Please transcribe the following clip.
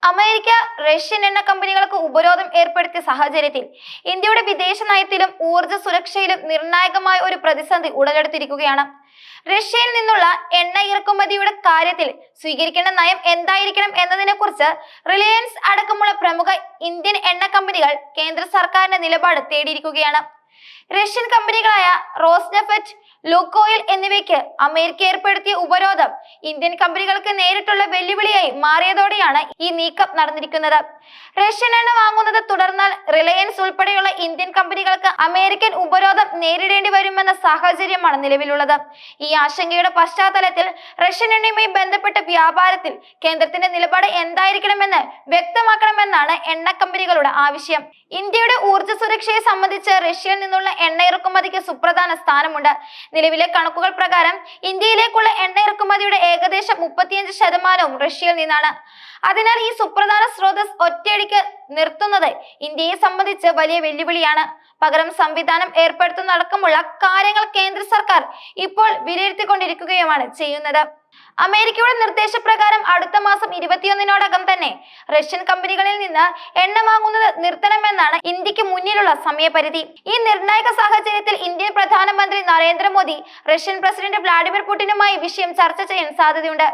America Russian എണ്ണ കമ്പനികൾക്ക് ഉപരോധം ഏർപ്പെടുത്തിയ സാഹചര്യത്തിൽ ഇന്ത്യയുടെ വിദേശ നയത്തിലും ഊർജ്ജ സുരക്ഷയിലും നിർണായകമായ ഒരു പ്രതിസന്ധി ഉടലെടുത്തിരിക്കുകയാണ്. റഷ്യയിൽ നിന്നുള്ള എണ്ണ ഇറക്കുമതിയുടെ കാര്യത്തിൽ സ്വീകരിക്കേണ്ട നയം എന്തായിരിക്കണം എന്നതിനെ കുറിച്ച് റിലയൻസ് അടക്കമുള്ള പ്രമുഖ ഇന്ത്യൻ എണ്ണ കമ്പനികൾ കേന്ദ്ര സർക്കാരിന്റെ നിലപാട് തേടിയിരിക്കുകയാണ്. റഷ്യൻ കമ്പനികളായ റോസ്നെഫറ്റ്, ലൂക്കോയിൽ എന്നിവയ്ക്ക് അമേരിക്ക ഏർപ്പെടുത്തിയ ഉപരോധം ഇന്ത്യൻ കമ്പനികൾക്ക് നേരിട്ടുള്ള വെല്ലുവിളിയായി മാറിയതോടെയാണ് ഈ നീക്കം നടന്നിരിക്കുന്നത്. റഷ്യൻ എണ്ണ വാങ്ങുന്നത് തുടർന്നാൽ റിലയൻസ് ഉൾപ്പെടെയുള്ള ഇന്ത്യൻ കമ്പനികൾക്ക് അമേരിക്കൻ ഉപരോധം നേരിടേണ്ടി വരുമെന്ന സാഹചര്യമാണ് നിലവിലുള്ളത്. ഈ ആശങ്കയുടെ പശ്ചാത്തലത്തിൽ റഷ്യൻ എണ്ണയുമായി ബന്ധപ്പെട്ട വ്യാപാരത്തിൽ കേന്ദ്രത്തിന്റെ നിലപാട് എന്തായിരിക്കണമെന്ന് വ്യക്തമാക്കണമെന്നാണ് എണ്ണ കമ്പനികളുടെ ആവശ്യം. ഇന്ത്യയുടെ ഊർജ്ജ സുരക്ഷയെ സംബന്ധിച്ച് റഷ്യയിൽ നിന്നുള്ള എണ്ണ ഇറക്കുമതിക്ക് സുപ്രധാന സ്ഥാനമുണ്ട്. നിലവിലെ കണക്കുകൾ പ്രകാരം ഇന്ത്യയിലേക്കുള്ള എണ്ണ ഇറക്കുമതിയുടെ ഏകദേശം 35% റഷ്യയിൽ നിന്നാണ്. അതിനാൽ ഈ സുപ്രധാന സ്രോതസ് ഒറ്റയടിക്ക് നിർത്തുന്നത് ഇന്ത്യയെ സംബന്ധിച്ച് വലിയ വെല്ലുവിളിയാണ്. പകരം സംവിധാനം ഏർപ്പെടുത്തുന്നതടക്കമുള്ള കാര്യങ്ങൾ കേന്ദ്ര സർക്കാർ ഇപ്പോൾ വിലയിരുത്തിക്കൊണ്ടിരിക്കുകയുമാണ് ചെയ്യുന്നത്. അമേരിക്കയുടെ നിർദ്ദേശപ്രകാരം അടുത്ത മാസം 21-നോടകം തന്നെ റഷ്യൻ കമ്പനികളിൽ നിന്ന് എണ്ണ വാങ്ങുന്നത് നിർത്തണമെന്നാണ് ഇന്ത്യക്ക് മുന്നിലുള്ള സമയപരിധി. ഈ നിർണായക സാഹചര്യത്തിൽ ഇന്ത്യൻ പ്രധാനമന്ത്രി നരേന്ദ്രമോദി റഷ്യൻ പ്രസിഡന്റ് വ്ളാഡിമിർ പുടിനുമായി വിഷയം ചർച്ച ചെയ്യാൻ സാധ്യതയുണ്ട്.